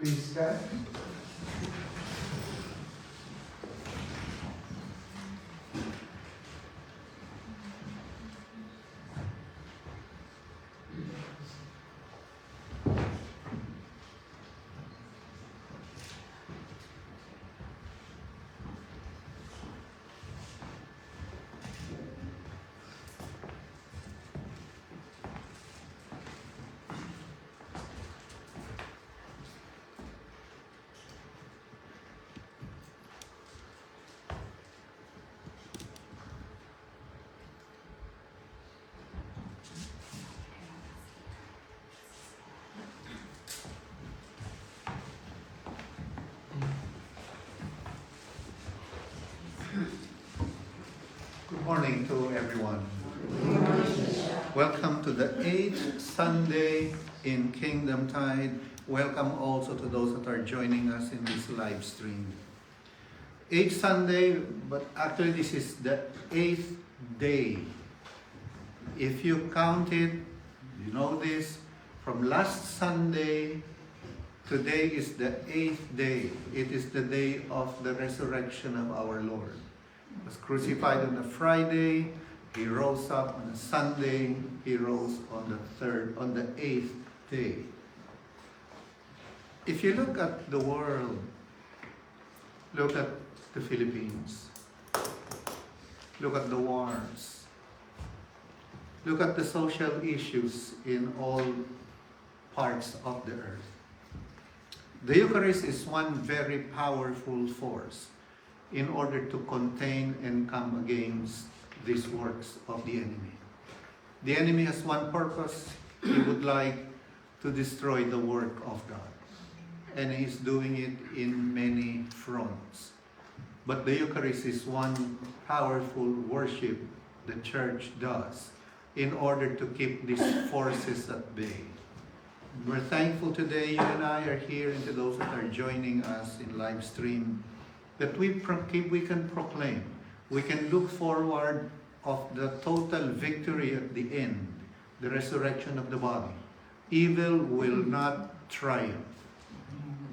Please stand. Good morning to everyone. Welcome to the 8th Sunday in Kingdom Tide. Welcome also to those that are joining us in this live stream. 8th Sunday, but actually this is the 8th day. If you count it, you know this, from last Sunday, today is the 8th day. It is the day of the resurrection of our Lord. He was crucified on a Friday, he rose up on a Sunday, he rose on the 8th day. If you look at the world, look at the Philippines, look at the wars, look at the social issues in all parts of the earth. The Eucharist is one very powerful force in order to contain and come against these works of the enemy. The enemy has one purpose. He would like to destroy the work of God. And he's doing it in many fronts. But the Eucharist is one powerful worship the church does in order to keep these forces at bay. We're thankful today you and I are here, and to those that are joining us in live stream, that we can proclaim, we can look forward of the total victory at the end, the resurrection of the body. Evil will not triumph.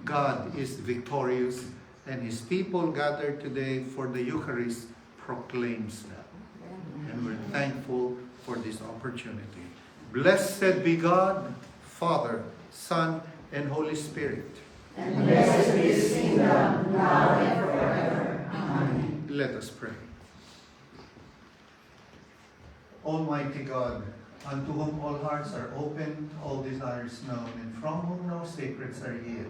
God is victorious, and his people gathered today for the Eucharist proclaims that. And we're thankful for this opportunity. Blessed be God, Father, Son, and Holy Spirit. And blessed be his kingdom, now and forever. Amen. Let us pray. Almighty God, unto whom all hearts are open, all desires known, and from whom no secrets are hid,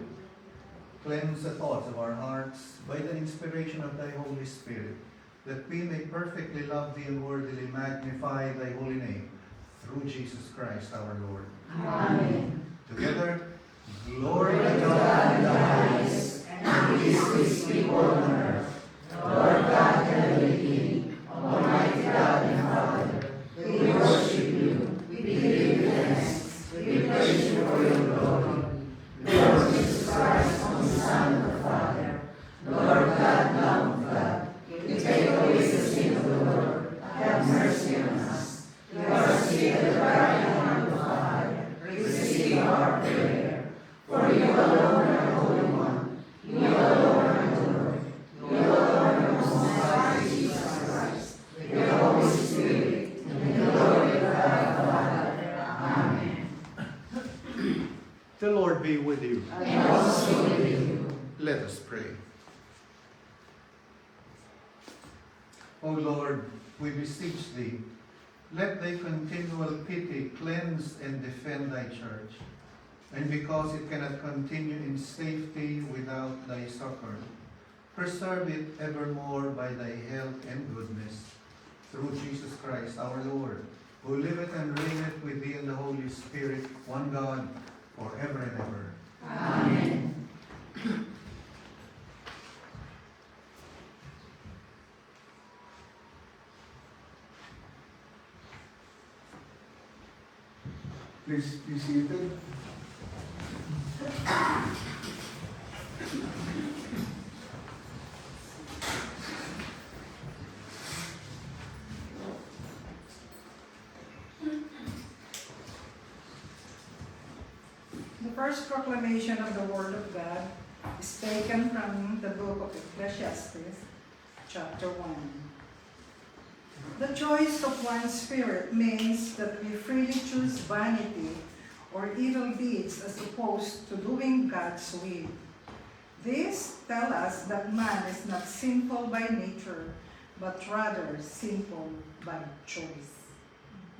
cleanse the thoughts of our hearts by the inspiration of thy Holy Spirit, that we may perfectly love thee and worthily magnify thy holy name, through Jesus Christ our Lord. Amen. Together, glory Glory to to God God in in the the highest, highest, and peace to his people on earth. Lord God, heavenly King, Almighty God and Father, we worship you, we give you thanks, we praise you for your glory. Lord Jesus Christ, only Son of the Father, Lord God, Lamb of God, you take away the sin of the world, have mercy on us. You are seated at the right hand of the Father, receive our prayer. For you alone are Holy One, you alone are Lord, you alone are Most High Jesus Christ, with the Holy Spirit, in the glory of God the Father. Amen. The Lord be with you. And also with you. Let us pray. O Lord, we beseech thee, let thy continual pity cleanse and defend thy church. And because it cannot continue in safety without thy succor, preserve it evermore by thy help and goodness. Through Jesus Christ our Lord, who liveth and reigneth with thee in the Holy Spirit, one God, forever and ever. Amen. Please be seated. first proclamation of the Word of God is taken from the book of Ecclesiastes, chapter 1. The choice of one's spirit means that we freely choose vanity or evil deeds as opposed to doing God's will. This tells us that man is not sinful by nature, but rather sinful by choice.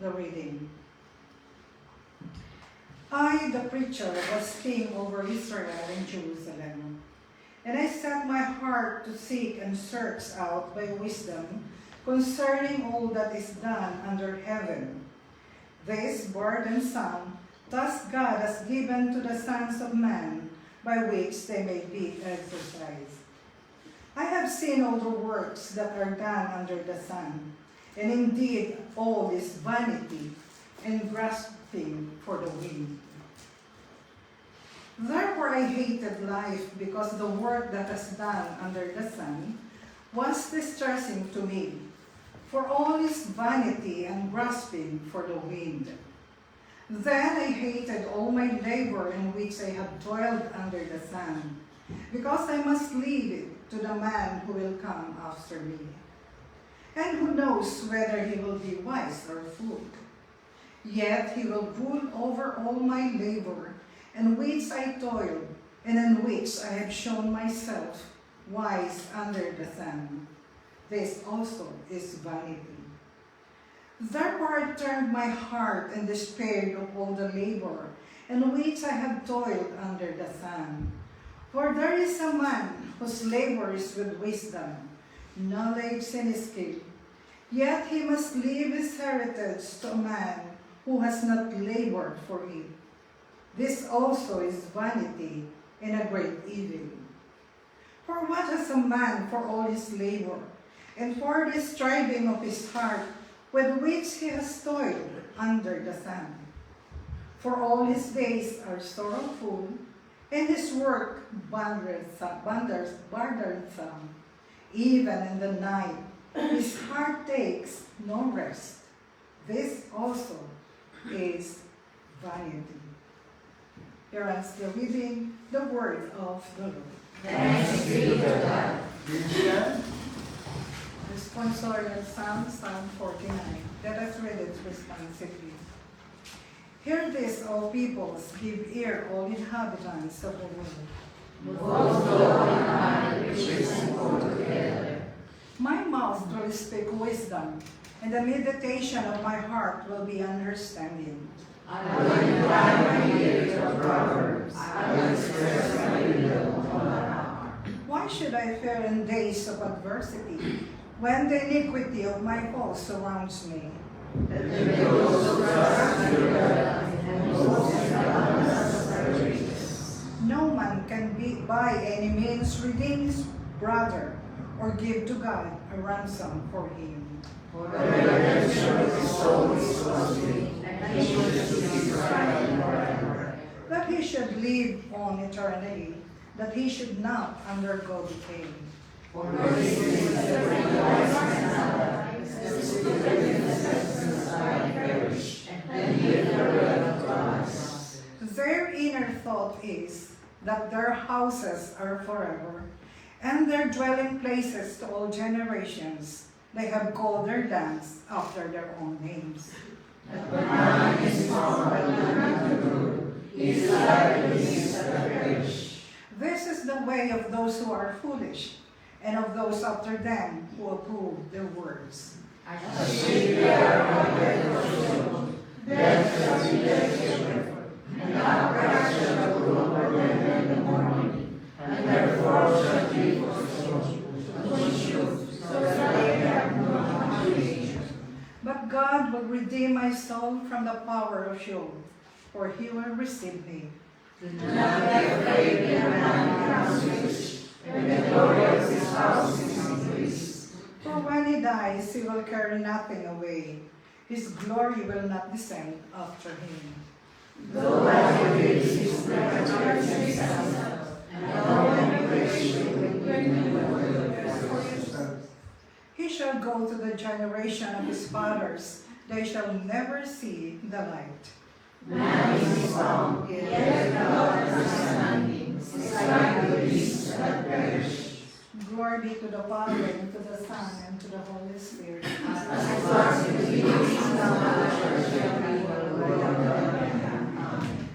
The reading. I, the preacher, was king over Israel and Jerusalem, and I set my heart to seek and search out by wisdom concerning all that is done under heaven. This burdensome task God has given to the sons of man, by which they may be exercised. I have seen all the works that are done under the sun, and indeed all is vanity and grasping for the wind. Therefore I hated life, because the work that is done under the sun was distressing to me, for all is vanity and grasping for the wind. Then I hated all my labor in which I have toiled under the sun, because I must leave it to the man who will come after me. And who knows whether he will be wise or fool? Yet he will rule over all my labor, in which I toiled, and in which I have shown myself wise under the sun. This also is vanity. Therefore I turned my heart and despaired of all the labor in which I have toiled under the sun. For there is a man whose labor is with wisdom, knowledge and skill, yet he must leave his heritage to a man who has not labored for it. This also is vanity and a great evil. For what has a man for all his labor, and for the striving of his heart, with which he has toiled under the sun? For all his days are sorrowful, and his work burdensome. Even in the night, his heart takes no rest. This also is vanity. Here ends the reading, the word of the Lord. Thanks be to God. Responsorial Psalm, Psalm 49. Let us read it responsively. Hear this, all peoples, give ear, all inhabitants of the world. Both low and high, riches and poor together. My mouth will speak wisdom, and the meditation of my heart will be understanding. I will incline my ear to Proverbs. I will express my will upon my heart. Why should I fear in days of adversity, when the iniquity of my foes surrounds me? That they may also trust in your love and boast in the abundance of thy riches. No man can by any means redeem his brother, or give to God a ransom for him. For the redemption of his soul is costly, and he should be tried forever. That he should live on eternally, that he should not undergo decay. For this is the rejoice and life, the wickedness perish, and give the will of God. Their inner thought is that their houses are forever, and their dwelling places to all generations. They have called their lands after their own names. But man is formed by the good, his life is to perish. This is the way of those who are foolish, and of those after them who approve their words. A sheep are on their pursuit, death shall be their shepherd, and upright shall rule over them in the morning, and their foe shall be forsaken, so that they have no consolation. But God will redeem my soul from the power of Sheol, for he will receive me. Do not be afraid when a man becomes rich, when the glory of his house is increased. For when he dies, he will carry nothing away. His glory will not descend after him. Though I reach his never turns himself, and all immigration will bring him He shall go to the generation of his fathers. They shall never see the light. Man is strong, yet without understanding, is like the beasts that perish. Glory be to the Father, and to the Son, and to the Holy Spirit. As it was in the beginning, now and shall be, world without end. Amen.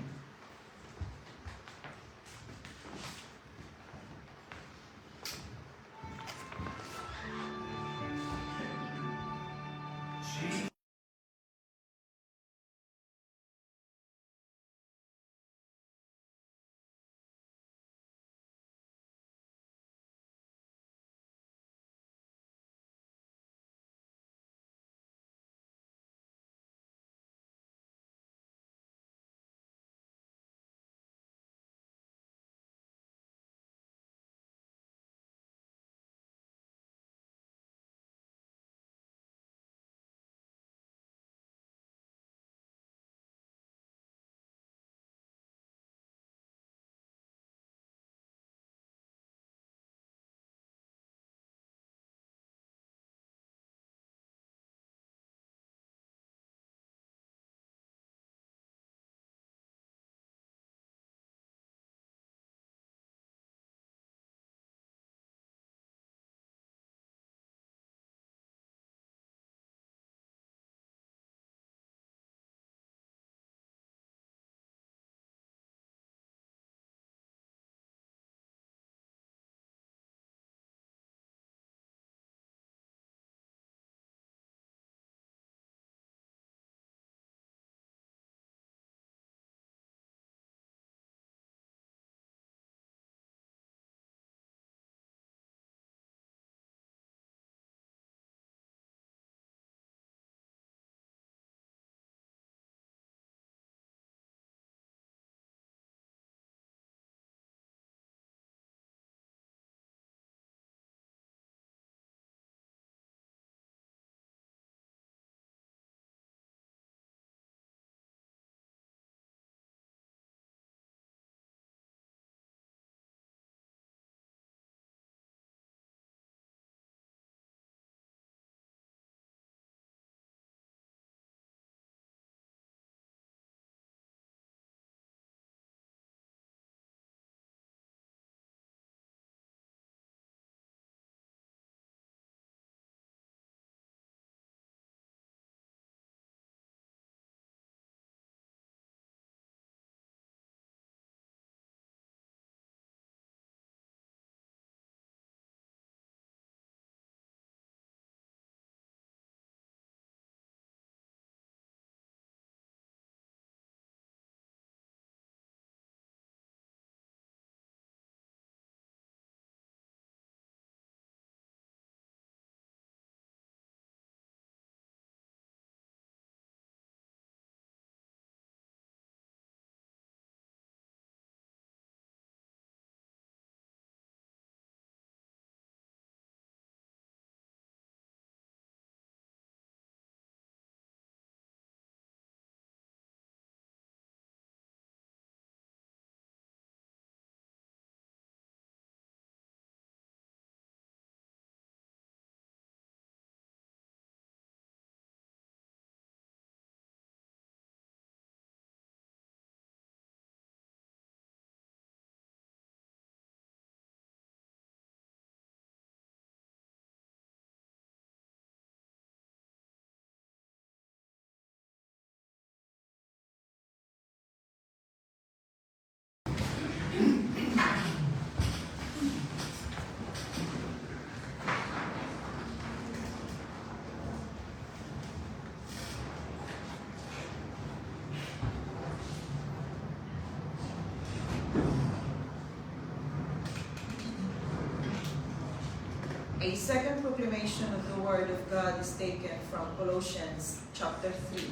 A second proclamation of the Word of God is taken from Colossians chapter 3.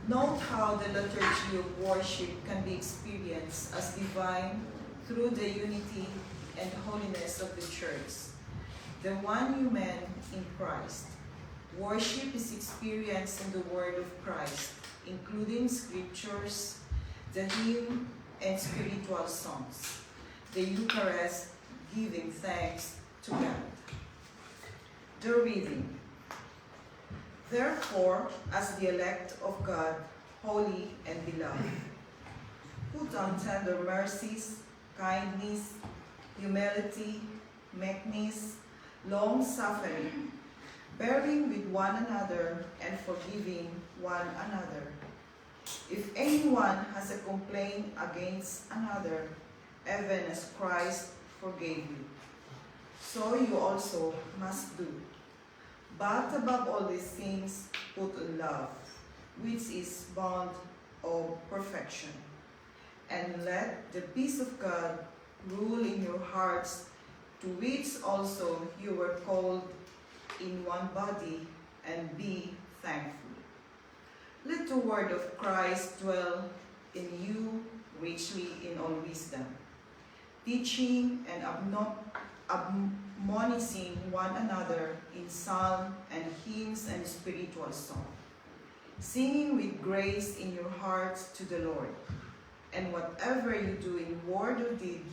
Note how the liturgy of worship can be experienced as divine through the unity and holiness of the Church, the one new man in Christ. Worship is experienced in the Word of Christ, including scriptures, the hymn, and spiritual songs. The Eucharist, giving thanks to God. The reading. Therefore, as the elect of God, holy, and beloved. Put on tender mercies, kindness, humility, meekness, long-suffering, bearing with one another and forgiving one another. If anyone has a complaint against another, even as Christ forgave you, so you also must do. But above all these things, put on love, which is bond of perfection. And let the peace of God rule in your hearts, to which also you were called in one body, and be thankful. Let the word of Christ dwell in you richly in all wisdom, teaching and admonishing one another in psalm and hymns and spiritual song, singing with grace in your hearts to the Lord. And whatever you do in word or deed,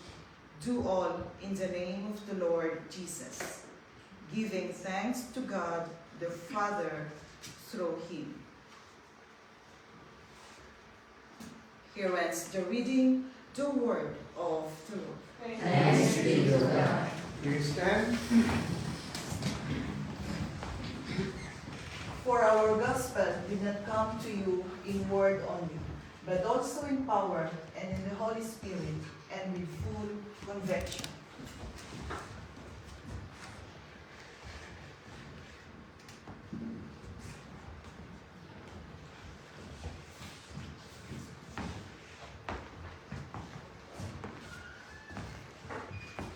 do all in the name of the Lord Jesus, giving thanks to God the Father through him. Here ends the reading, the word of the Lord. Thanks be to God. Please stand. For our gospel did not come to you in word only, but also in power and in the Holy Spirit and with full conviction.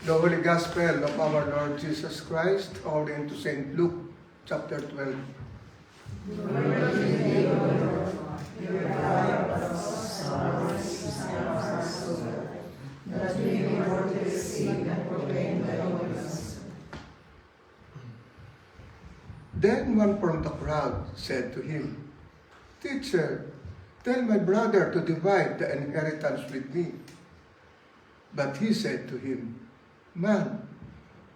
The Holy Gospel of our Lord Jesus Christ, according to St. Luke, chapter 12. Then one from the crowd said to him, "Teacher, tell my brother to divide the inheritance with me." But he said to him, "Man,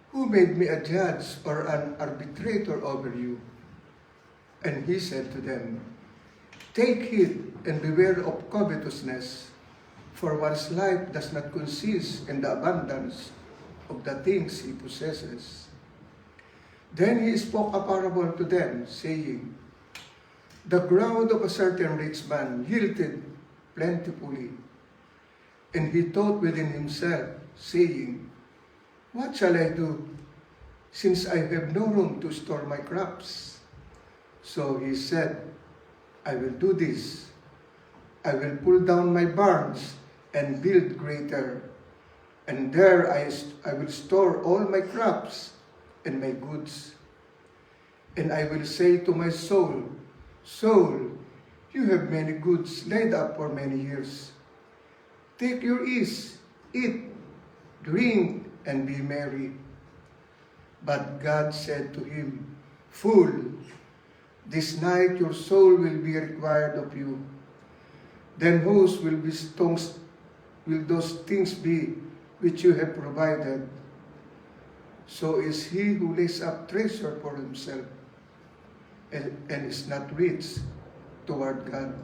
who made me a judge or an arbitrator over you?" And he said to them, "Take heed and beware of covetousness, for one's life does not consist in the abundance of the things he possesses." Then he spoke a parable to them, saying, "The ground of a certain rich man yielded plentifully. And he thought within himself, saying, 'What shall I do, since I have no room to store my crops?' So he said, 'I will do this. I will pull down my barns and build greater, and there I will store all my crops and my goods. And I will say to my soul, Soul, you have many goods laid up for many years. Take your ease, eat, drink, and be merry.' But God said to him, 'Fool, this night your soul will be required of you. Then whose will those things be which you have provided? So is he who lays up treasure for himself and is not rich toward God.'"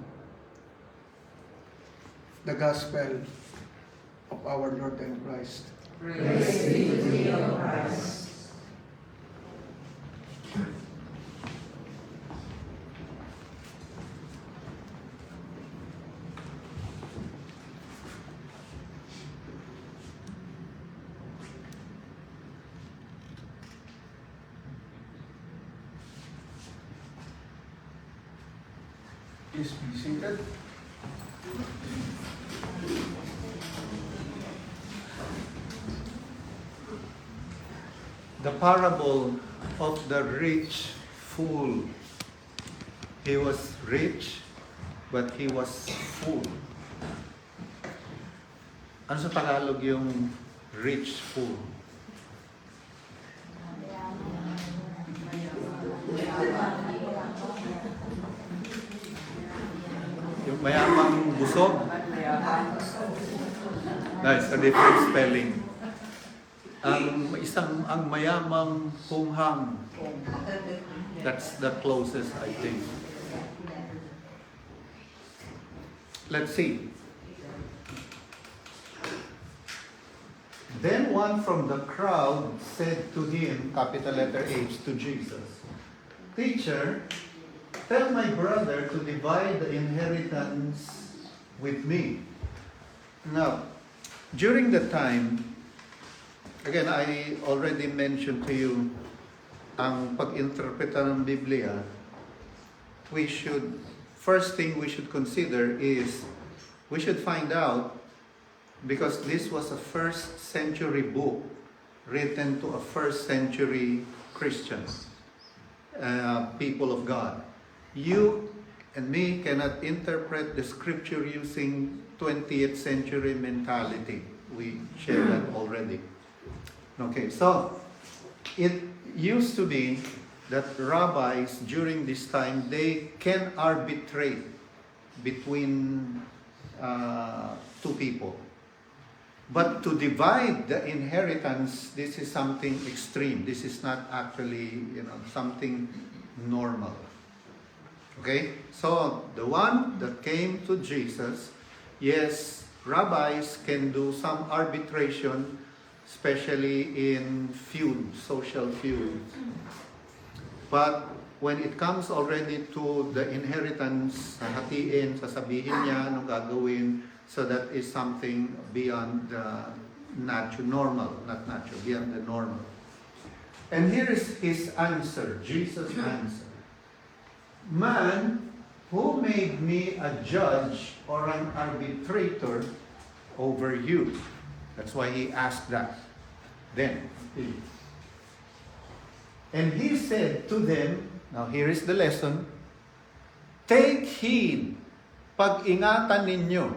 The Gospel of our Lord and Christ. Praise be to thee, O Christ. Please be seated. The parable of the rich fool. He was rich, but he was full. Ano sa Tagalog yung rich fool? Yung mayamang busog? That's a different spelling. Ang mayamang punghang. That's the closest, I think. Let's see. Then one from the crowd said to him, capital letter H, to Jesus, "Teacher, tell my brother to divide the inheritance with me." Now, during the time, again, I already mentioned to you, ang pag-interpreta ng Biblia, first thing we should consider is, we should find out, because this was a first century book written to a first century Christians, people of God. You and me cannot interpret the scripture using 20th century mentality. We shared that already. Okay, so it used to be that rabbis during this time, they can arbitrate between two people. But to divide the inheritance, this is something extreme. This is not actually, something normal. Okay? So, the one that came to Jesus, yes, rabbis can do some arbitration, especially in social feuds. But when it comes already to the inheritance, hatiin, sasabihin niya, anong gagawin, so that is something beyond the normal, not natural, beyond the normal. And here is his answer, Jesus' answer. "Man, who made me a judge or an arbitrator over you?" That's why he asked that. Then, and he said to them, now here is the lesson, "Take heed, pag-ingatan ninyo."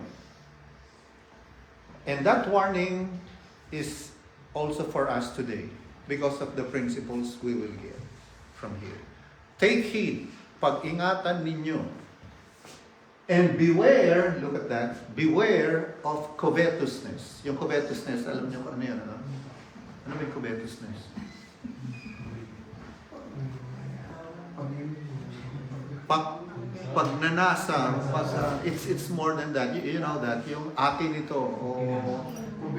And that warning is also for us today because of the principles we will get from here. Take heed, pag-ingatan ninyo. And beware, look at that, beware of covetousness. Yung covetousness, alam niyo kung ano yan, ano? Ano ba yung covetousness? Pagnanasa, it's more than that. You know that, yung akin ito, o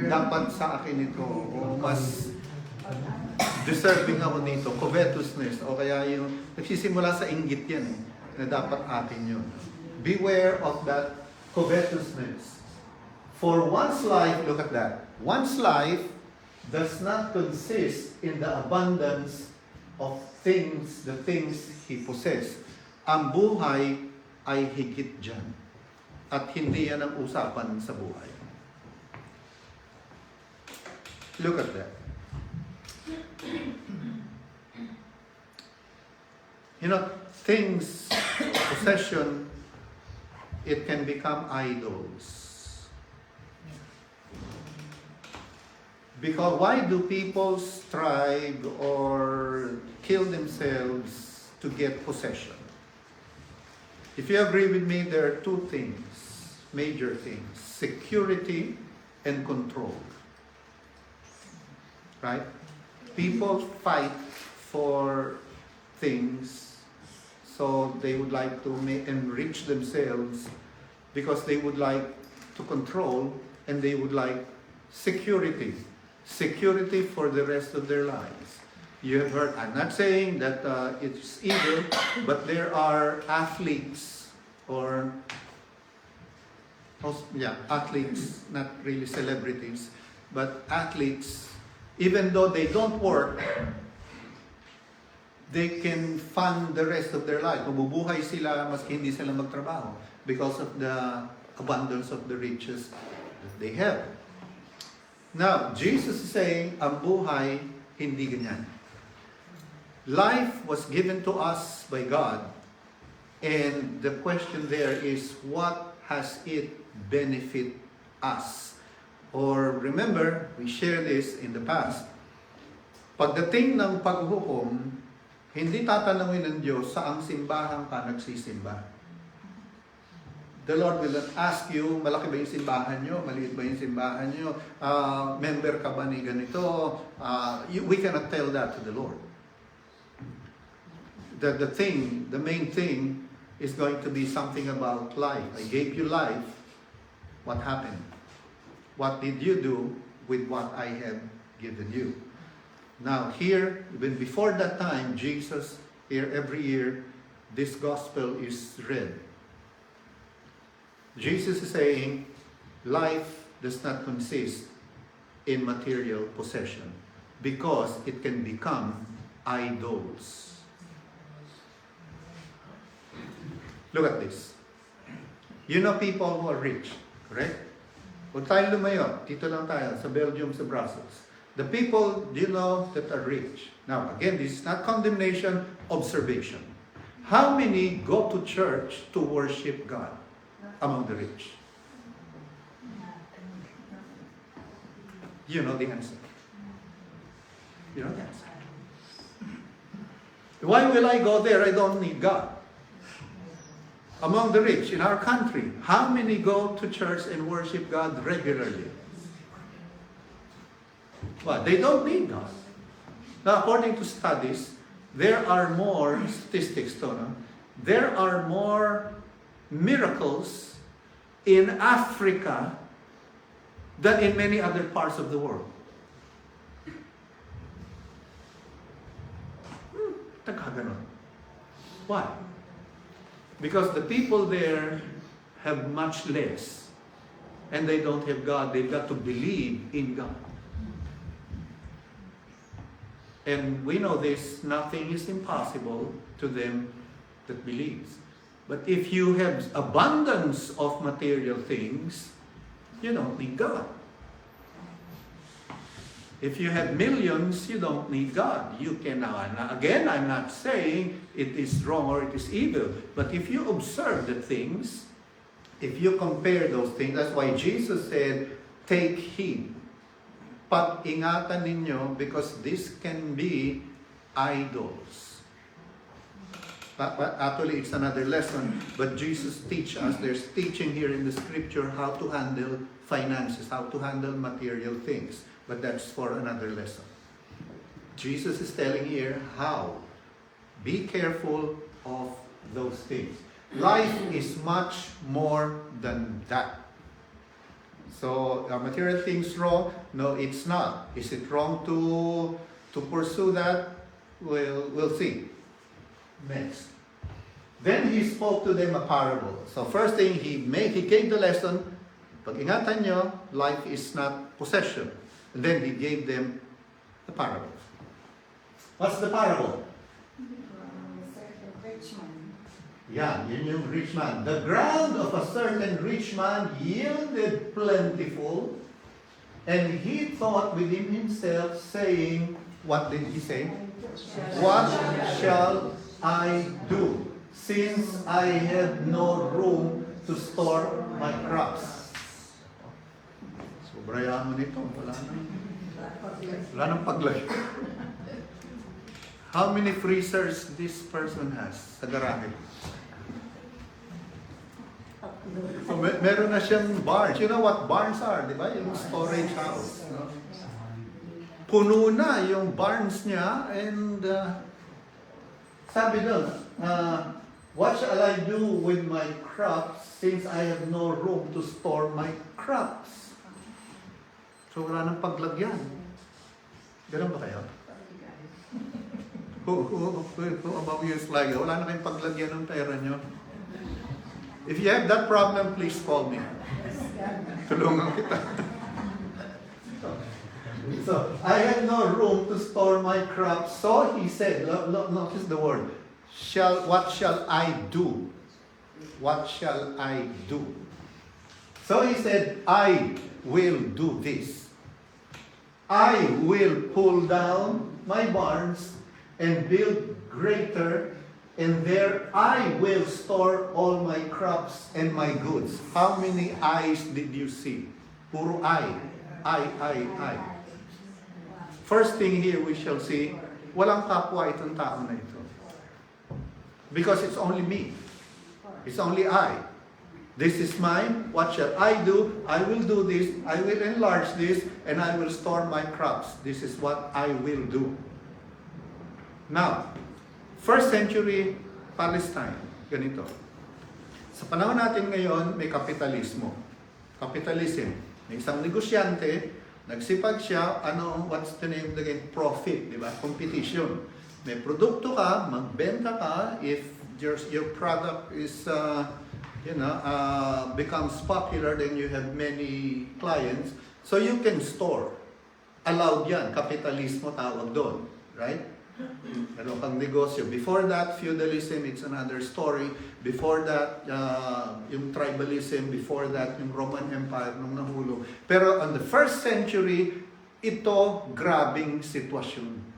dapat sa akin ito, o mas deserving ako nito, covetousness, o kaya yung nagsisimula sa inggit yan, na dapat atin yun. Beware of that covetousness. For one's life, look at that, one's life does not consist in the abundance of things, the things he possesses. Ang buhay ay higit dyan. At hindi yan ang usapan sa buhay. Look at that. Things, possession, it can become idols. Because why do people strive or kill themselves to get possession? If you agree with me, there are two things, major things: security and control. Right? People fight for things, so they would like to enrich themselves because they would like to control, and they would like security. Security for the rest of their lives. You have heard, I'm not saying that it's evil, but there are athletes athletes, not really celebrities, but athletes, even though they don't work, they can fund the rest of their life. Mabubuhay sila maski hindi sila magtrabaho because of the abundance of the riches that they have. Now, Jesus is saying, ang buhay, hindi ganyan. Life was given to us by God, and the question there is, what has it benefit us? Or remember, we shared this in the past. Pagdating ng paghuhukom, hindi tatanungin ng Diyos saang simbahan ka nagsisimba. The Lord will not ask you, malaki ba yung simbahan nyo? Maliit ba yung simbahan nyo? Member ka ba ni ganito? We cannot tell that to the Lord. The main thing is going to be something about life. I gave you life, What happened? What did you do with what I have given you? Now here, even before that time, Jesus, here every year, this gospel is read. Jesus is saying, life does not consist in material possession because it can become idols. Look at this. You know people who are rich, correct? Huwag tayong lumayo. Dito lang tayo, sa Belgium, sa Brussels. The people, you know, that are rich. Now, again, this is not condemnation, observation. How many go to church to worship God among the rich? You know the answer. You know the answer. Why will I go there? I don't need God. Among the rich in our country, how many go to church and worship God regularly? Well, they don't need God. Now, according to studies, there are more statistics, there are more miracles in Africa than in many other parts of the world. Ganon. Why? Because the people there have much less and they don't have God. They've got to believe in God. And we know this, nothing is impossible to them that believes. But if you have abundance of material things, you don't need God. If you have millions, you don't need God. You can now, again, I'm not saying it is wrong or it is evil, but if you observe the things, if you compare those things, that's why Jesus said, take heed. Pag-ingatan ninyo because this can be idols. But actually, it's another lesson, but Jesus teach us, there's teaching here in the scripture how to handle finances, how to handle material things. But that's for another lesson. Jesus is telling here how. Be careful of those things. Life is much more than that. So, are material things wrong? No, it's not. Is it wrong to pursue that? We'll see. Next. Then he spoke to them a parable. So first thing, he gave the lesson, pag-ingatan nyo, life is not possession. And then he gave them the parable. What's the parable? Rich man. Yeah, yun yung rich man. The ground of a certain rich man yielded plentiful, and he thought within himself, saying, what did he say? What shall I do, since I have no room to store my crops? Sobrayaan mo nito. Wala nang paglay. How many freezers this person has sa garahe? So, meron na siyang barns. You know what barns are, di ba? Yung storage house. No? Puno na yung barns niya and sabi doon, what shall I do with my crops since I have no room to store my crops? So wala nang paglagyan. Ganun ba kayo? Who about you is like, wala na kayong paglagyan ng pera nyo? If you have that problem, please call me. Tulungan kita. So, I have no room to store my crops. So he said, notice the word, what shall I do? What shall I do? So he said, I will do this. I will pull down my barns and build greater, and there I will store all my crops and my goods. How many eyes did you see? Puro I. First thing here we shall see, walang kapwa itong tao na ito. Because it's only me. It's only I. This is mine. What shall I do? I will do this. I will enlarge this. And I will store my crops. This is what I will do. Now, first century Palestine. Ganito. Sa panahon natin ngayon, may kapitalismo. Capitalism. May isang negosyante, nagsipag siya, what's the name again? Profit, di ba? Competition. May produkto ka, magbenta ka, if your product is, becomes popular, then you have many clients, so you can store. Allowed yan, kapitalismo tawag doon, right? Meron kang negosyo. Before that, feudalism, it's another story. Before that, yung tribalism. Before that, yung Roman Empire nung nahulog. Pero on the first century, ito grabing sitwasyon.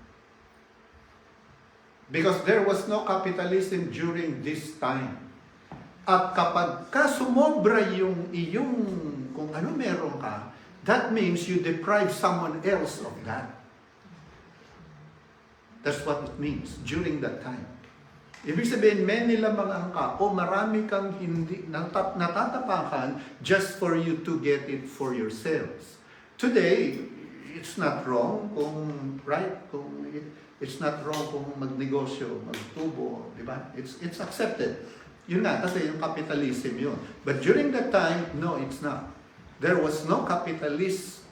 Because there was no capitalism during this time. At kapag sumobra yung iyong kung ano meron ka, that means you deprive someone else of that. That's what it means during that time. Ibig sabihin, may nilamang ka o marami kang hindi natatapakan just for you to get it for yourselves. Today, it's not wrong it's not wrong kung magnegosyo, magtubo, di ba? It's accepted. Yun nga, kasi yung capitalism yun. But during that time, no, it's not. There was no capitalism.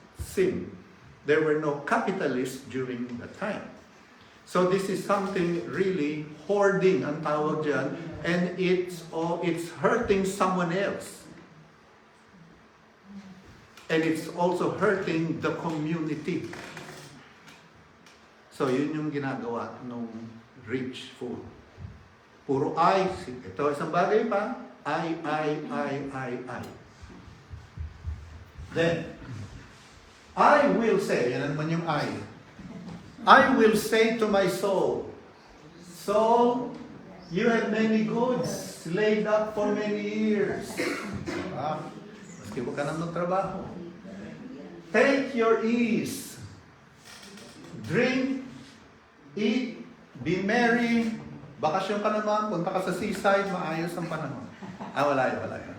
There were no capitalists during that time. So this is something really hoarding ang tawag dyan, and it's hurting someone else. And it's also hurting the community. So yun yung ginagawa nung rich fool. Puro I. Ito isang bagay pa. I. Then, I will say, yan naman yung I will say to my soul, soul, you have many goods laid up for many years. Maski mo ka nang magtrabaho. Take your ease. Drink, eat, be merry. Bakasyon ka naman, punta ka sa seaside, maayos ang panahon. Wala yun.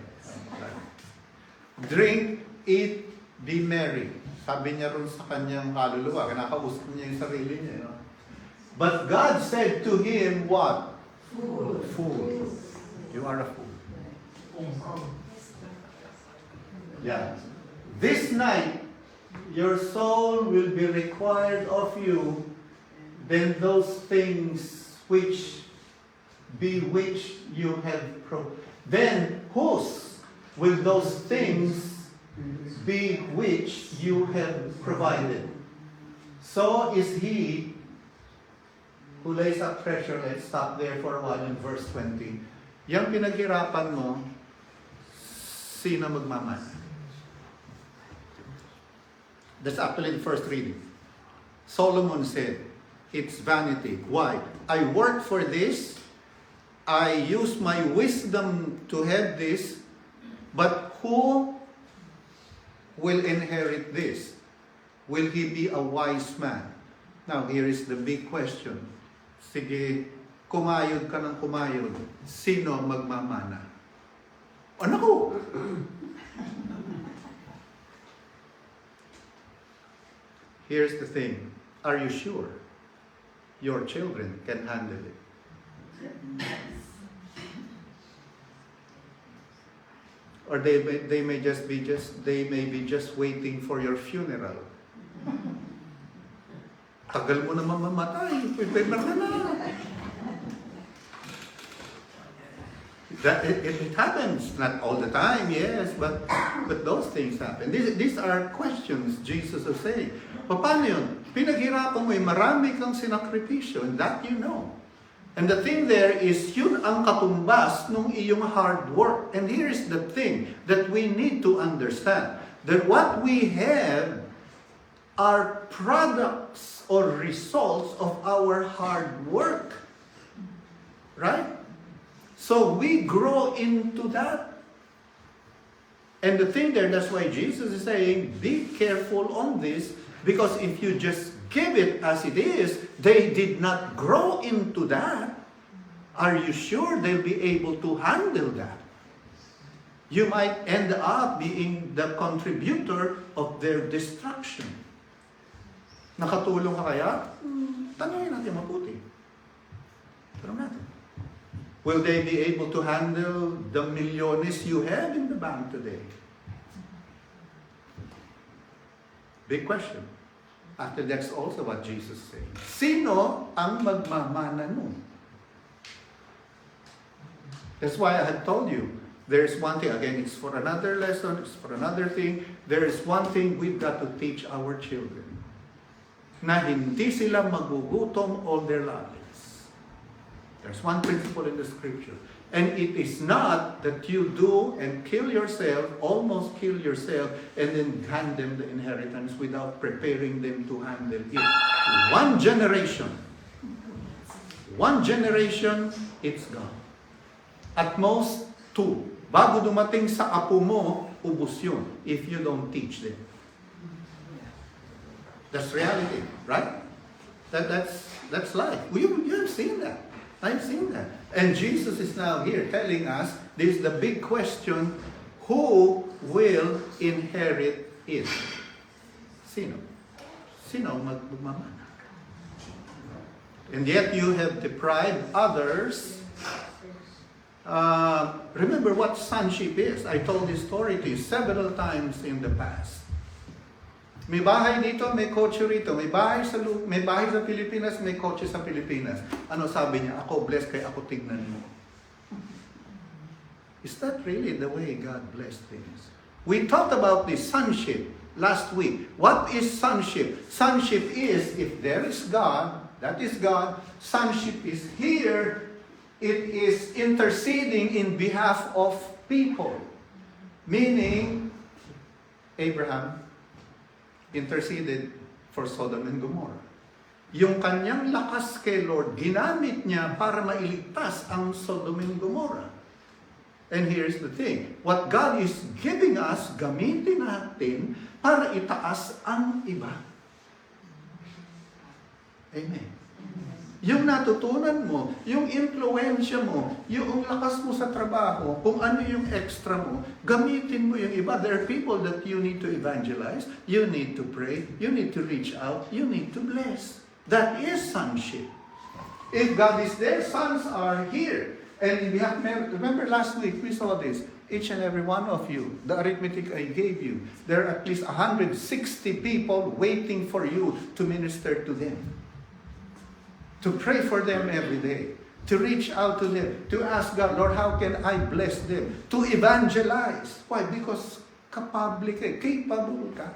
Drink, eat, be merry. Sabi niya rin sa kanyang kaluluwa, kinakausap niya yung sarili niya. No? But God said to him, what? Fool. You are a fool. Yeah. This night, your soul will be required of you than those things which you have then whose will those things be which you have provided? So is he who lays up treasure. Let's stop there for a while in verse 20. Yang pinaghirapan mo, sino magmamana? That's actually the first reading. Solomon said, it's vanity. Why? I worked for this. I used my wisdom to have this. But who will inherit this? Will he be a wise man? Now, here is the big question. Sige, kumayod ka ng kumayod. Sino magmamana? O naku! Here's the thing. Are you sure your children can handle it? Or they may be just waiting for your funeral. Tagal mo naman mamatay, prepare ka na. It happens, not all the time, yes, but those things happen. These are questions Jesus is saying. Paano yun? Pinaghirapan mo, marami kang sinakripisyo, and that you know. And the thing there is, yun ang katumbas ng iyong hard work. And here is the thing that we need to understand. That what we have are products or results of our hard work. Right? So we grow into that. And the thing there, that's why Jesus is saying, be careful on this, because if you just give it as it is, they did not grow into that. Are you sure they'll be able to handle that? You might end up being the contributor of their destruction. Nakatulong ka kaya? Tanungin natin mabuti. Tanong natin. Will they be able to handle the milyones you have in the bank today? Big question. After that's also what Jesus said. Sino ang magmamana nun? That's why I had told you, there's one thing, again, it's for another lesson, it's for another thing. There is one thing we've got to teach our children. Na hindi sila magugutom all their lives. There's one principle in the scripture. And it is not that you do and kill yourself, almost kill yourself, and then hand them the inheritance without preparing them to handle it. One generation, it's gone. At most, 2. Bago dumating sa apo mo, ubos yun if you don't teach them. That's reality, right? That's life. You have seen that. I've seen that. And Jesus is now here telling us, this is the big question, who will inherit it? Sino? Sino magmamana? And yet you have deprived others. Remember what sonship is. I told this story to you several times in the past. May bahay dito, may kotse rito. May bahay sa Pilipinas, may kotse sa Pilipinas. Ano sabi niya? Ako blessed kaya ako tignan mo. Is that really the way God blessed things? We talked about the sonship last week. What is sonship? Sonship is, if there is God, that is God. Sonship is here. It is interceding in behalf of people. Meaning, Abraham interceded for Sodom and Gomorrah. Yung kanyang lakas kay Lord, ginamit niya para mailigtas ang Sodom and Gomorrah. And here's the thing. What God is giving us, gamitin natin para itaas ang iba. Amen. Yung natutunan mo, yung influensya mo, yung lakas mo sa trabaho, kung ano yung extra mo, gamitin mo yung iba. There are people that you need to evangelize, you need to pray, you need to reach out, you need to bless. That is sonship. If God is there, sons are here. And we have, remember last week we saw this. Each and every one of you, the arithmetic I gave you, there are at least 160 people waiting for you to minister to them. To pray for them every day, to reach out to them, to ask God, Lord, how can I bless them? To evangelize. Why? Because capable ka.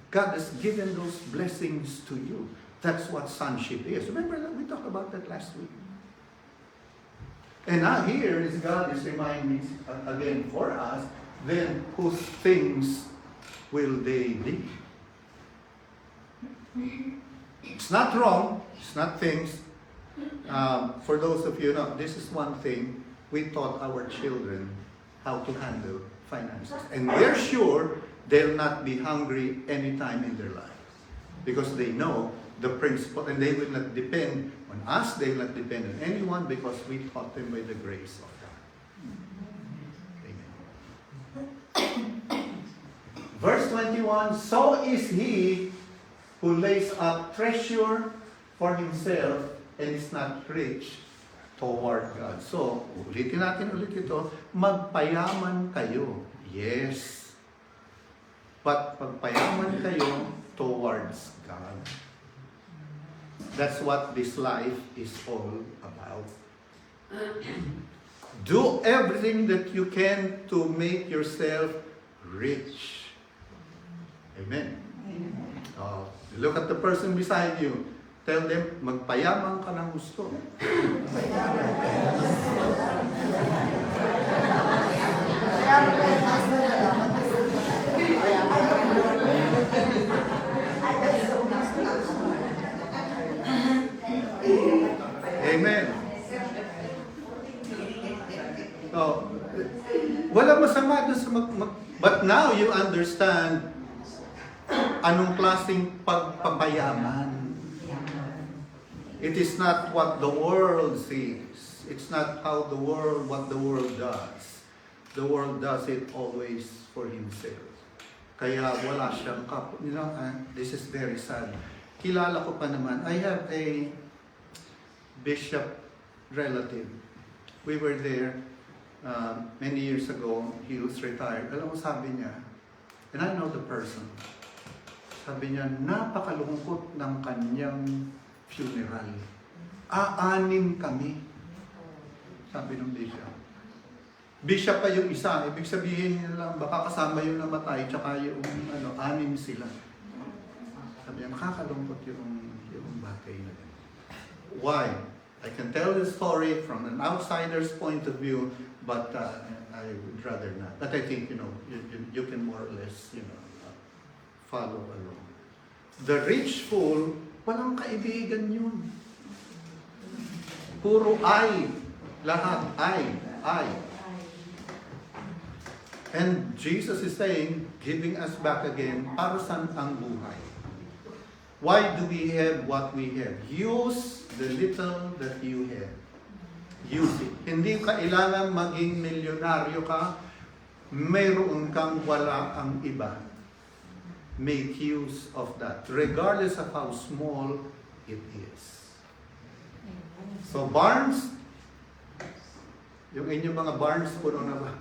God has given those blessings to you. That's what sonship is. Remember that we talked about that last week. And now here is God is reminding again for us, then whose things will they be? It's not wrong, it's not things. For those of you know, this is one thing we taught our children how to handle finances. And we're sure they'll not be hungry anytime in their lives. Because they know the principle and they will not depend on us, they will not depend on anyone because we taught them by the grace of God. Amen. Verse 21, so is he who lays up treasure for himself and is not rich toward God. So, ulitin natin ulit ito, magpayaman kayo. Yes. But magpayaman kayo towards God. That's what this life is all about. Do everything that you can to make yourself rich. Amen. Look at the person beside you. Tell them, magpayaman ka ng gusto. Amen. So, wala masama doon sa but now you understand anong klaseng pagpapayaman. It is not what the world sees. It's not what the world does. The world does it always for himself. Kaya wala siyang this is very sad. Kilala ko pa naman, I have a bishop relative. We were there many years ago. He was retired. Alam mo sabi niya, and I know the person. Sabi niya, napakalungkot ng kanyang funeral. Aanim kami. Sabi ng bishop. Bishop pa yung isa. Ibig sabihin nila, baka kasama yung namatay, tsaka yung anim sila. Sabi niya, nakakalungkot yung bagay na yun. Why? I can tell the story from an outsider's point of view, but I would rather not. But I think, you can more or less, follow along. The rich fool, walang kaibigan yun. Puro I. Lahat. I. And Jesus is saying, giving us back again, para saan ang buhay? Why do we have what we have? Use the little that you have. Use it. Hindi kailangan maging milyonaryo ka, mayroon kang wala ang iba. Make use of that, regardless of how small it is. So barns, yung inyong mga barns, puno na ba?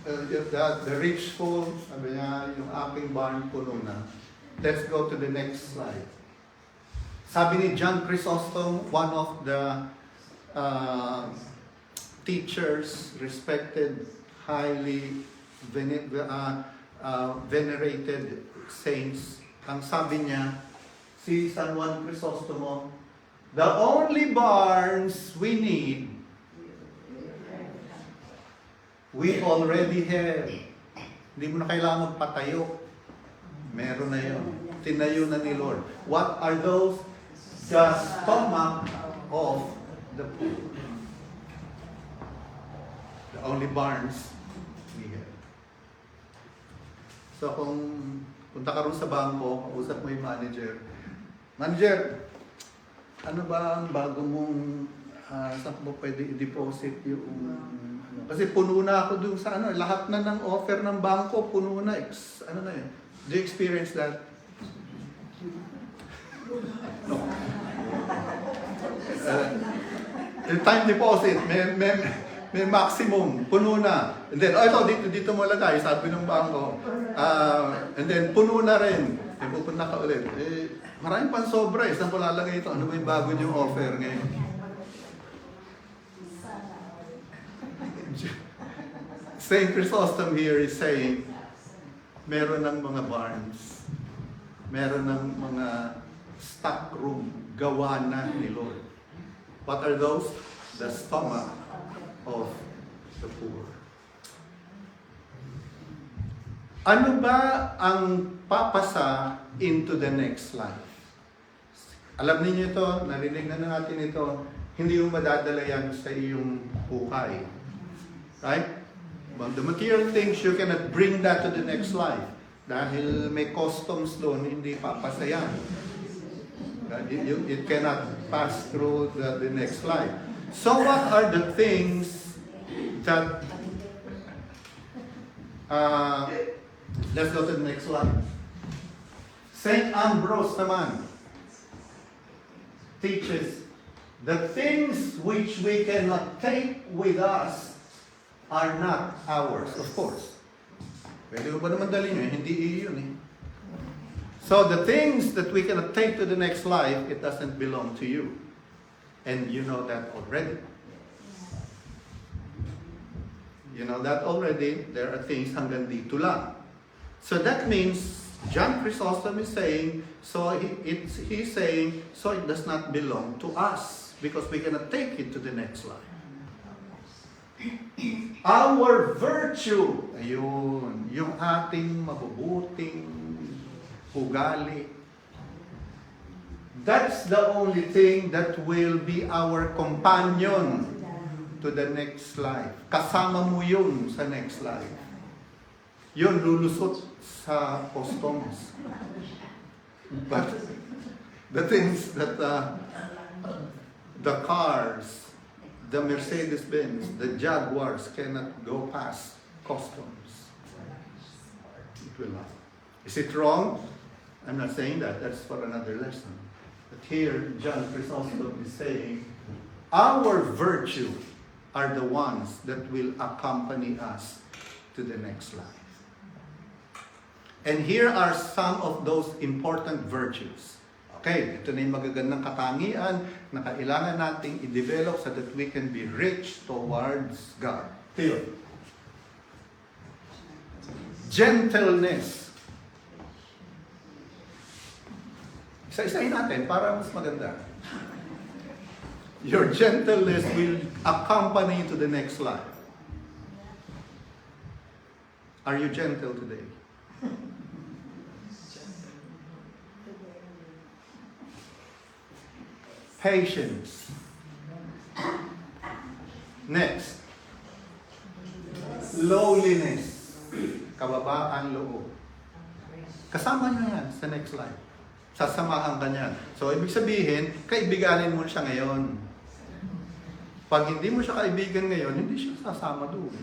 The rich fool, sabi niya, yung aking barn puno na. Let's go to the next slide. Sabi ni John Chrysostom, one of the teachers, respected, highly venerated saints, ang sabi niya, si San Juan Crisostomo, the only barns we need, we already have. Hindi mo na kailangan magpatayo. Meron na yun. Tinayo na ni Lord. What are those? The stomach of the poor. The only barns we have. So kung punta ka rin sa bangko, usap mo yung manager. Manager, ano ba ang bago mong saan mo pwede i-deposit yung kasi puno na ako dun sa lahat na ng offer ng bangko, puno na. Do you experience that? No. Yung time deposit, may maximum, puno na. And then, dito mo lagay, sabi ng bangko. And then, puno na rin. Eh, pupunta ka ulit. Maraming pang sobra. Saan ko lalagay ito? Ano ba yung bago niyong offer ngayon? St. Chrysostom here is saying, meron ng mga barns, meron ng mga stock room, gawa na ni Lord. What are those? The stomach of the poor. Ano ba ang papasa into the next life? Alam niyo ito, narinig na natin ito, hindi yung madadala yan sa iyong buhay. Right? But the material things, you cannot bring that to the next life. Dahil may customs doon, hindi papasa yan. It cannot pass through the next life. So what are the things that... let's go to the next slide. St. Ambrose naman teaches the things which we cannot take with us are not ours, of course. Pwede ba naman dalhin nyo? Hindi iyon eh. So the things that we cannot take to the next life, it doesn't belong to you. And you know that already. You know that already. There are things hanggang dito lang. So that means John Chrysostom is saying, he's saying, so it does not belong to us because we cannot take it to the next life. Our virtue, ayun, yung ating mabubuting ugali, that's the only thing that will be our companion to the next life. Kasama mo yun sa next life. Yun, lulusot sa customs. But the things that the cars, the Mercedes-Benz, the Jaguars cannot go past customs. It will not. Is it wrong? I'm not saying that. That's for another lesson. But here, John Chrysostom is saying, our virtue are the ones that will accompany us to the next life. And here are some of those important virtues. Okay, ito na yung magagandang katangian na kailangan nating i-develop so that we can be rich towards God. Ito yun. Gentleness. Isa-isahin natin para mas maganda. Your gentleness will accompany you to the next life. Are you gentle today? Patience. Next. Lowliness. Kababaan loob. Kasama nyo yan sa next life. Sasamahan ka niyan. So, ibig sabihin, kaibiganin mo siya ngayon. Pag hindi mo siya kaibigan ngayon, hindi siya sasama doon.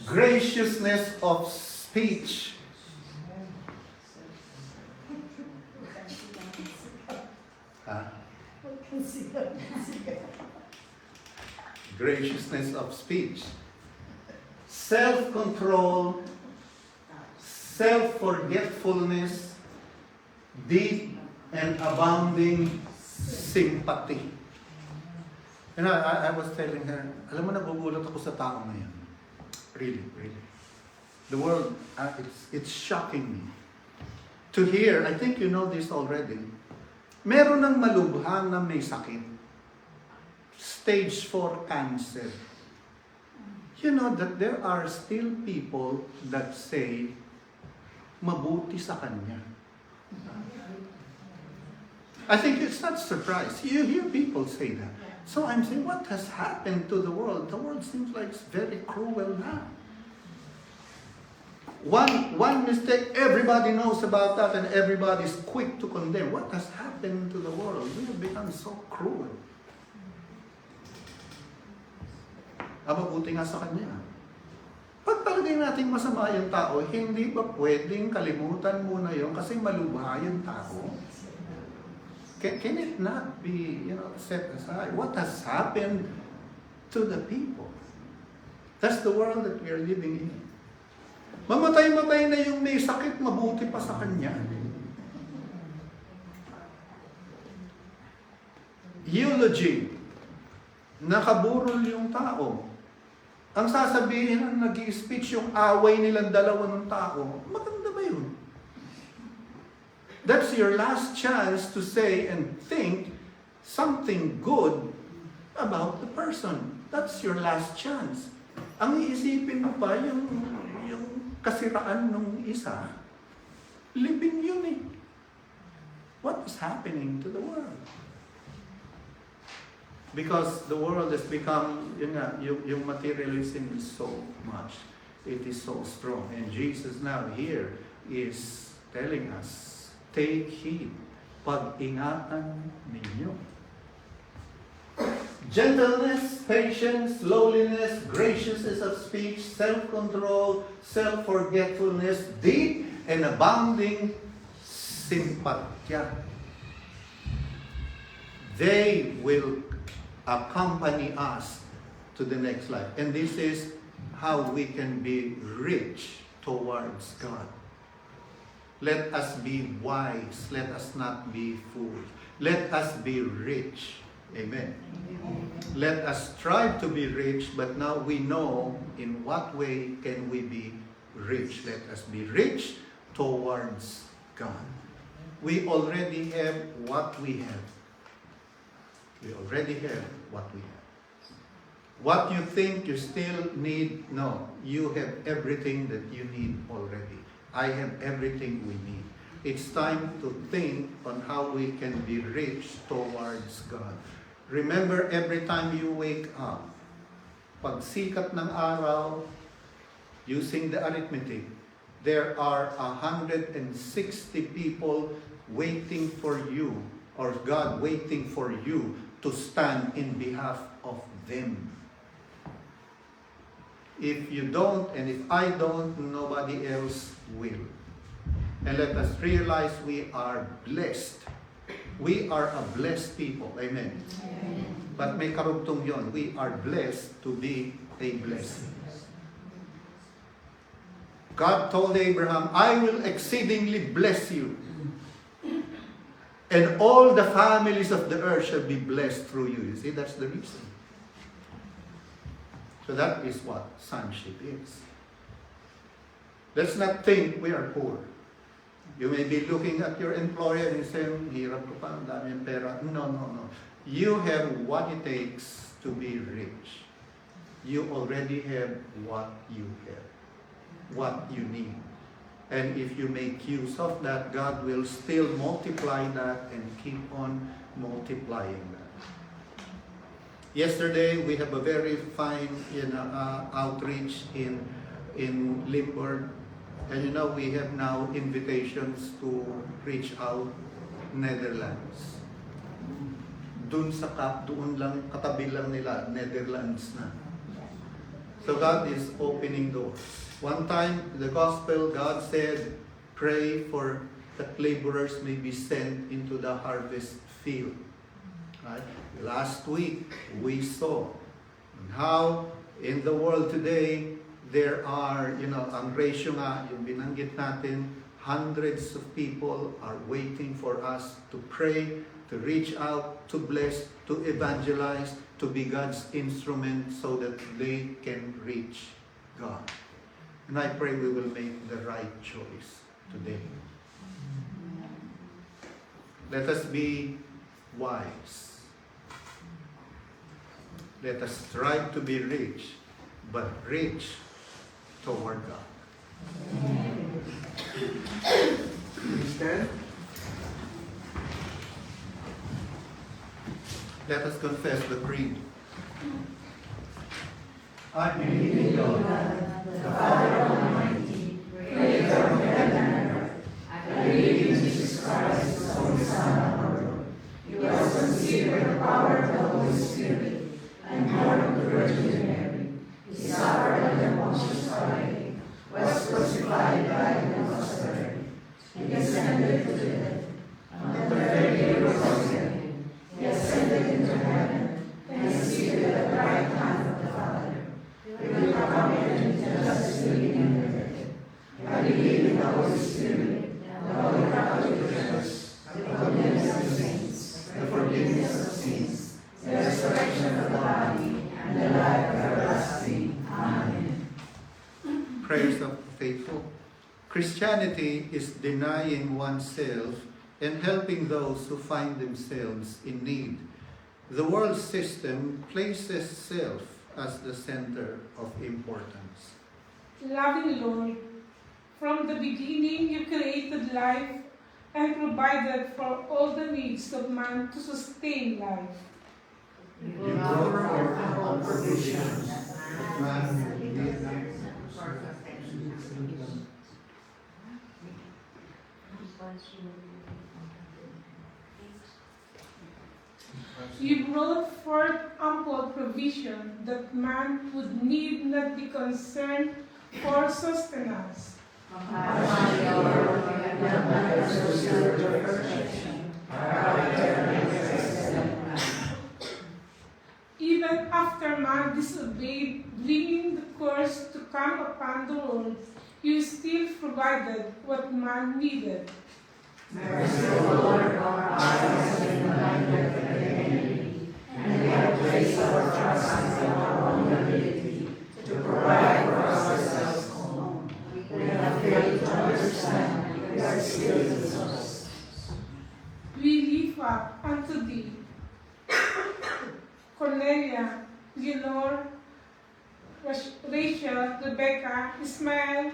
Graciousness of speech. Graciousness of speech. Self-control, self-forgetfulness, deep and abounding sympathy. And I was telling her, alam mo, nagugulat ako sa tao ngayon. Really, really. The world, it's shocking me. To hear, I think you know this already, meron ng malubhan na may sakit. Stage 4 cancer. You know that there are still people that say, mabuti sa kanya. I think it's not surprise. You hear people say that. So I'm saying, what has happened to the world? The world seems like it's very cruel now. One mistake, everybody knows about that and everybody's quick to condemn. What has happened to the world? We have become so cruel. Mabuti nga sa kanya. Pag palagay natin masama yung tao, hindi ba pwedeng kalimutan muna yun kasi malubha yung tao? Can it not be, set aside? What has happened to the people? That's the world that we are living in. Mamatay-matay na yung may sakit, mabuti pa sa kanya. Eulogy. Nakaburol yung tao. Ang sasabihin ng nag-i-speech yung away nilang dalawa ng tao, maganda ba yun? That's your last chance to say and think something good about the person. That's your last chance. Ang iisipin mo pa yung kasiraan ng isa, libing yun eh. What is happening to the world? Because the world has become, yung materialism is so much. It is so strong. And Jesus now here is telling us, take heed. Pag-ingatan ninyo. Gentleness, patience, lowliness, graciousness of speech, self-control, self-forgetfulness, deep and abounding sympathy. They will accompany us to the next life. And this is how we can be rich towards God. Let us be wise. Let us not be fools. Let us be rich. Amen. Let us strive to be rich, but now we know in what way can we be rich. Let us be rich towards God. We already have what we have. We already have what we have. What you think you still need, no. You have everything that you need already. I have everything we need. It's time to think on how we can be rich towards God. Remember, every time you wake up, pagsikat ng araw, using the arithmetic, there are 160 people waiting for you, or God waiting for you to stand in behalf of them. If you don't, and if I don't, nobody else will. And let us realize we are blessed. We are a blessed people. Amen. Amen. But may karugtong yon. We are blessed to be a blessing. God told Abraham, I will exceedingly bless you. And all the families of the earth shall be blessed through you. You see, that's the reason. So that is what sonship is. Let's not think we are poor. You may be looking at your employer and saying, hirap ko pa, ang dami ng pera. No, no, no. You have what it takes to be rich. You already have what you have, what you need. And if you make use of that, God will still multiply that and keep on multiplying that. Yesterday, we have a very fine outreach in Limburg. And you know, we have now invitations to reach out Netherlands. Doon lang, katabi lang nila, Netherlands na. So God is opening doors. One time, the gospel, God said, pray for that laborers may be sent into the harvest field. Right? Last week, we saw how in the world today, there are, ang ratio nga, yung binanggit natin, hundreds of people are waiting for us to pray, to reach out, to bless, to evangelize, to be God's instrument so that they can reach God. And I pray we will make the right choice today. Let us be wise. Let us strive to be rich, but rich toward God. Please stand. Let us confess the creed. I believe in God, the Father Almighty, creator of heaven and earth. I believe in Jesus Christ, His only Son, our Lord. He was conceived by the power of the Holy Spirit and born of the Virgin Mary. He suffered under Pontius Pilate, was crucified, died, and was buried. He descended to the dead. On the third day rose again. He ascended into heaven and is seated at the right hand of the Father. He will come again to judge the living and the dead. I believe in the Holy Spirit, the Holy Catholic Church, the communion of saints, the forgiveness of sins, the resurrection of the body, and the life everlasting. Amen. Prayers of the faithful. Christianity is denying oneself and helping those who find themselves in need. The world system places self as the center of importance. Loving Lord, from the beginning you created life and provided for all the needs of man to sustain life. You brought forth all provisions that man need not. You brought forth ample provision that man would need not be concerned for sustenance. Even after man disobeyed, bringing the curse to come upon the world, you still provided what man needed. Merciful Lord, our eyes have been blinded by the enemy, and we have placed our trust in our own ability to provide for ourselves alone. We have failed to understand that we are still resources. We lift up unto thee Cornelia, Gilor, Rachel, Rebecca, Ismael,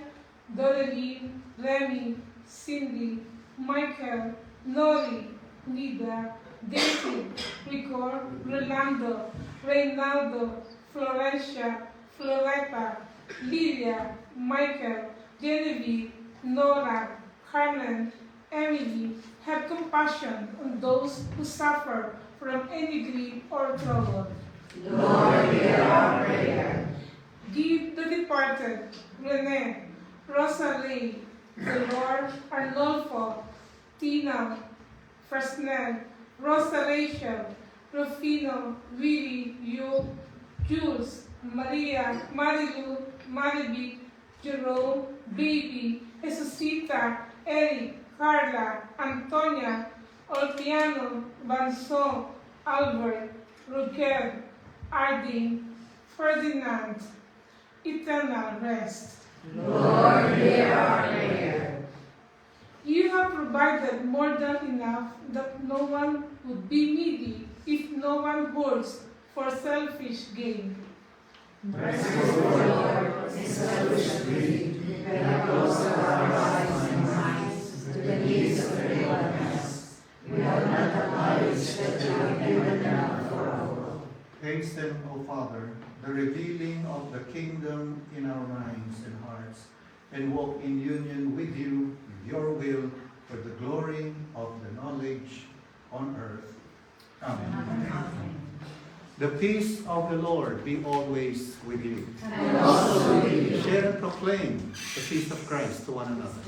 Doreen, Remy, Cindy, Michael, Lori, Nida, David, Rigor, Rolando, Reynaldo, Florencia, Floretta, Lilia, Michael, Genevieve, Nora, Carmen, Emily. Have compassion on those who suffer from any grief or trouble. Lord, hear our prayer. Give the departed, Rene, Rosalie, Delor, Arnolfo, Tina, Fresnel, Rosa Rachel, Rufino, Willie, Yu, Jules, Maria, Marilu, Mariby, Jerome, Baby, Jesusita, Eric, Carla, Antonia, Olpiano, Banso, Albert, Roger, Arding, Ferdinand, eternal rest. Lord, hear our prayer. You have provided more than enough that no one would be needy if no one works for selfish gain. Merciful Lord, in selfish greed, we have closed our eyes and minds to the needs of the wilderness. We have not acknowledged that you have given enough for all. Hasten, O Father, the revealing of the kingdom in our minds and hearts, and walk in union with you, with your will, for the glory of the knowledge on earth. Amen. Amen. The peace of the Lord be always with you. And also with you. Share and proclaim the peace of Christ to one another.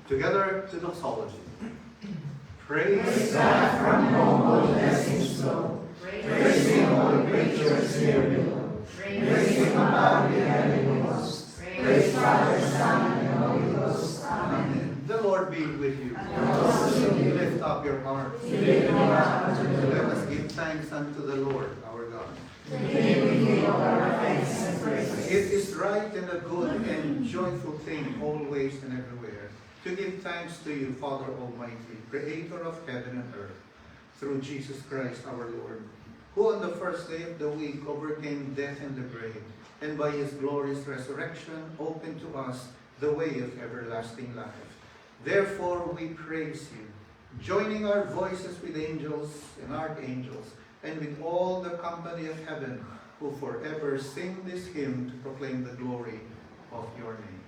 Together to the doxology. Praise God from whom all blessings flow. Praise Him, all creatures hear below. Praise Him above the heavenly hosts. Praise Father, Son, and Holy Ghost. Amen. the Lord be with you. And also with you. Lift up your hearts. Lift them up unto the Let Lord. us give thanks unto the Lord our God. Today we give our thanks and praises. It is right and a good and joyful thing always and everywhere to give thanks to you, Father Almighty, Creator of heaven and earth, through Jesus Christ our Lord, who on the first day of the week overcame death and the grave, and by his glorious resurrection opened to us the way of everlasting life. Therefore we praise you, joining our voices with angels and archangels, and with all the company of heaven, who forever sing this hymn to proclaim the glory of your name.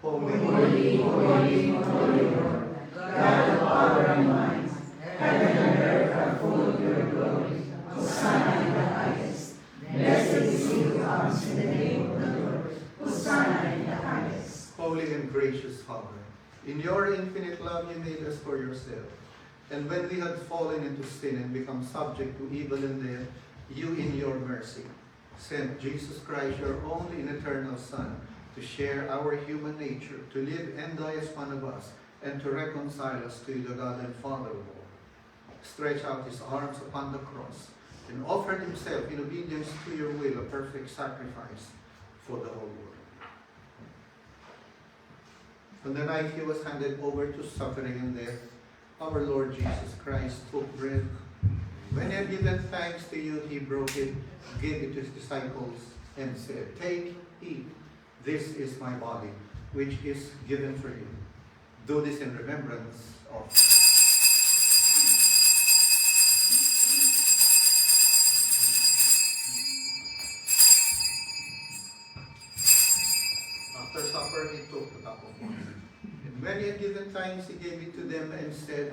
Holy, Holy, holy, holy Lord, God of power and might, heaven and earth are full of your glory. Hosanna in the highest. Blessed is he who comes in the name of the Lord. Hosanna in the highest. holy and gracious Father, in your infinite love you made us for yourself. And when we had fallen into sin and become subject to evil and death, you in your mercy sent Jesus Christ, your only and eternal Son, to share our human nature, to live and die as one of us, and to reconcile us to the God and Father of all. Stretch out his arms upon the cross, and offered himself in obedience to your will, a perfect sacrifice for the whole world. On the night he was handed over to suffering and death, our Lord Jesus Christ took bread. When he had given thanks to you, he broke it, gave it to his disciples, and said, "Take, eat. This is my body, which is given for you. Do this in remembrance of me." After supper, he took the cup of wine. And when he had given thanks, he gave it to them and said,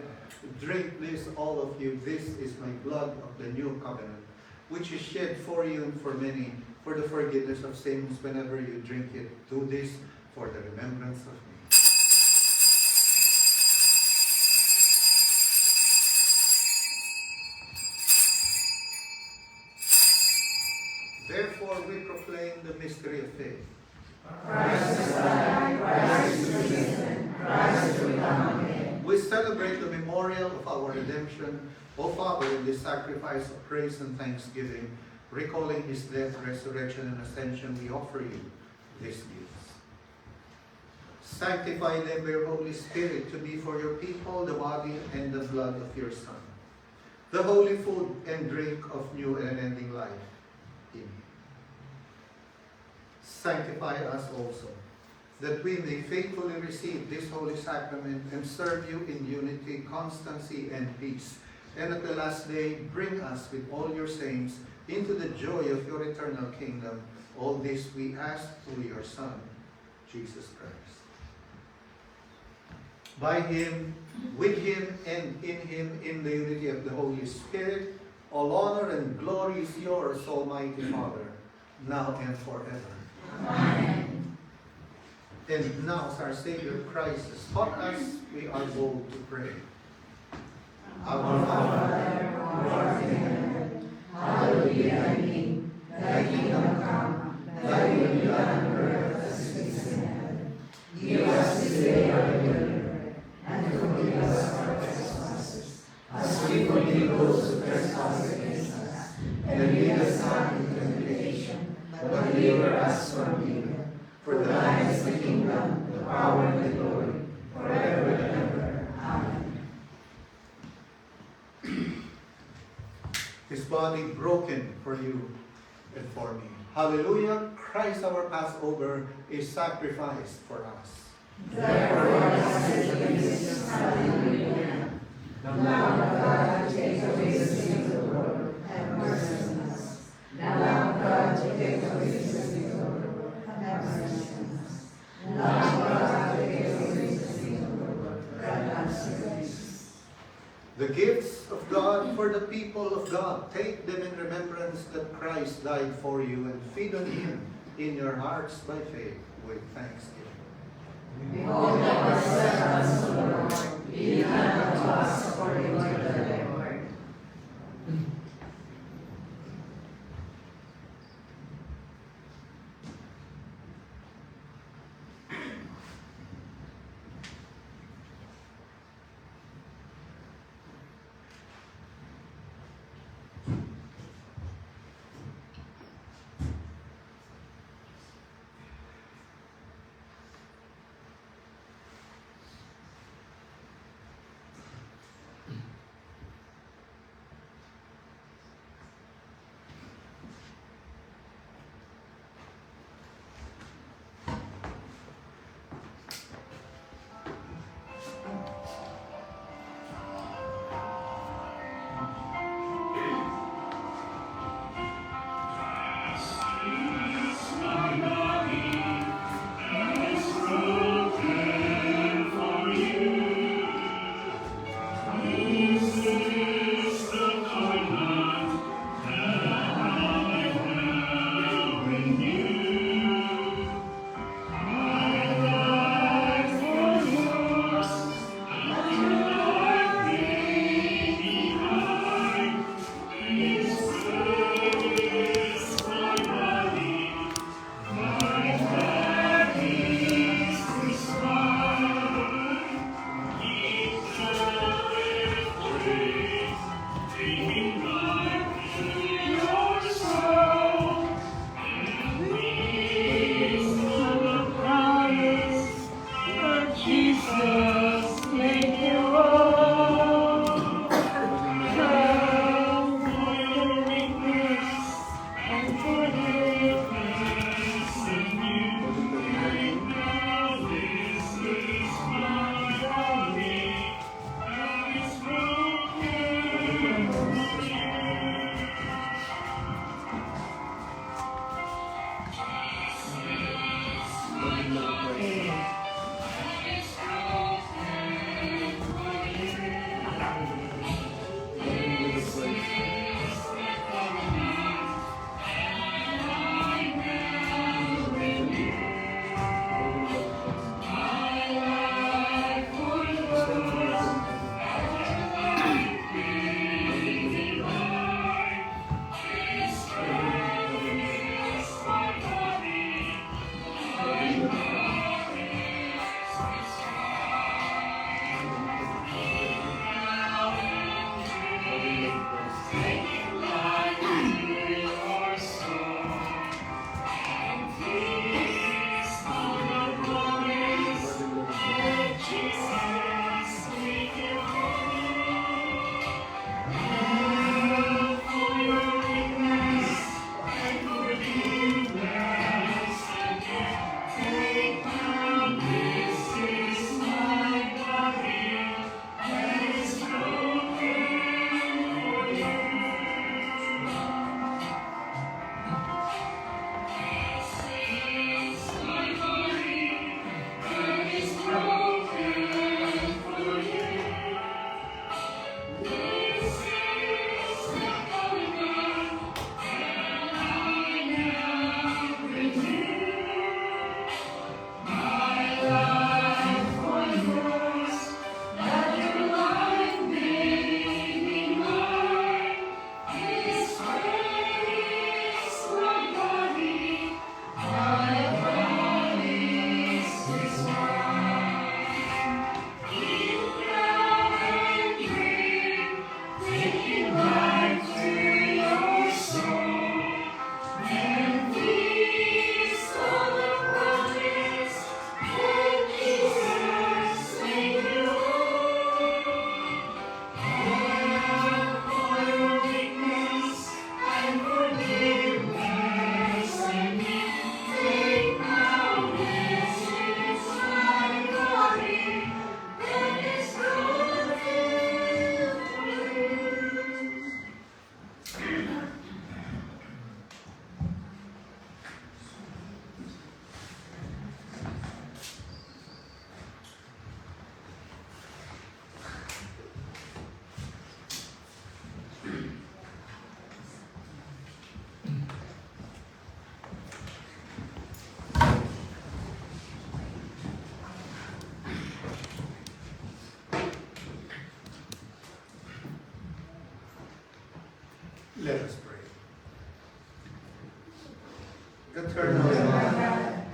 "Drink this, all of you. This is my blood of the new covenant, which is shed for you and for many, for the forgiveness of sins. Whenever you drink it, do this for the remembrance of me." Therefore, we proclaim the mystery of faith. Christ is alive, Christ is risen, Christ will come again. We celebrate the memorial of our redemption, O Father, in this sacrifice of praise and thanksgiving, recalling his death, resurrection, and ascension. We offer you these gifts. Sanctify them by your Holy Spirit to be for your people the body and the blood of your Son, the holy food and drink of new and unending life in you. Sanctify us also, that we may faithfully receive this holy sacrament and serve you in unity, constancy, and peace, and at the last day bring us with all your saints into the joy of your eternal kingdom. All this we ask through your Son, Jesus Christ. By him, with him, and in him, in the unity of the Holy Spirit, all honor and glory is yours, Almighty Father, now and forever. Amen. And now, as our Savior Christ has taught us, we are bold to pray. Our Father, who art in heaven, hallowed be thy name. Thy kingdom come, thy will be done on earth as it is in heaven. Give us this day our daily bread, and forgive us our trespasses, as we forgive those who trespass against us. And lead us not into temptation, but deliver us from evil. For thine is the kingdom, the power, and the glory, forever and ever. Amen. his body broken for you and for me. Hallelujah! Christ our Passover is sacrificed for us. Therefore, as it is, hallelujah. The Lamb of God, take away the sins of the world, have mercy on us. The Lamb of God, take away the sins of the world, have mercy on us. The Lamb of God, take away the sins of the world, have mercy on us. The gifts of God for the people of God. Take them in remembrance that Christ died for you, and feed on him in your hearts by faith with thanksgiving. Behold our servants, O Lord, be done unto us according to thy word. Let us pray. Eternal God,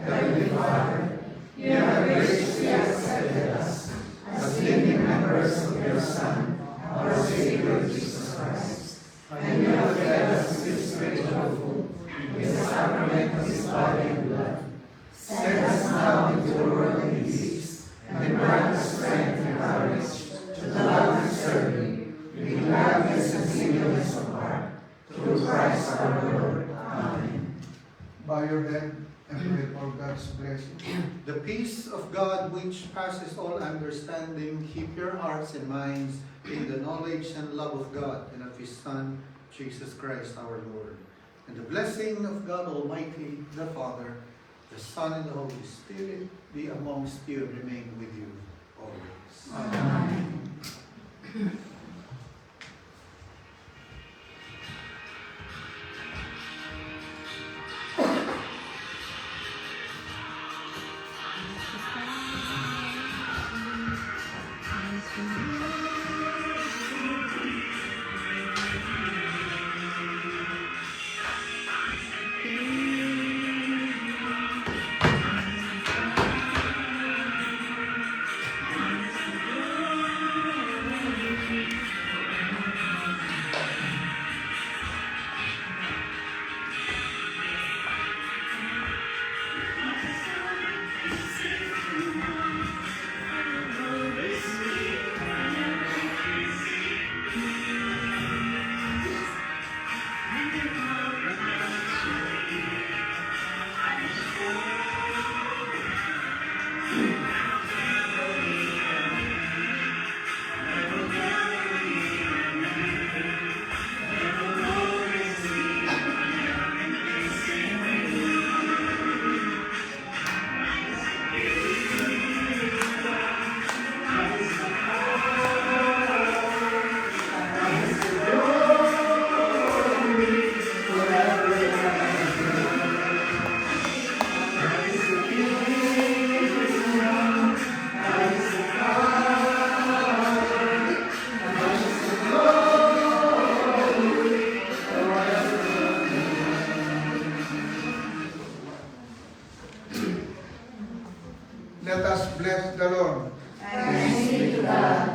Heavenly Father, you have graciously accepted us as living members of your Son, our Savior Jesus Christ, and you have fed us with spiritual food, with the sacrament of his body and blood. Send us now into the world in peace, and grant us strength and courage to love and serve you with gladness and singleness of heart, through Christ our Lord. Amen. Bow your head and pray for God's blessing. The peace of God, which passes all understanding, keep your hearts and minds in the knowledge and love of God and of his Son, Jesus Christ our Lord. And the blessing of God Almighty, the Father, the Son, and the Holy Spirit be amongst you and remain with you always. Amen. Let us bless the Lord. Thanks be to God.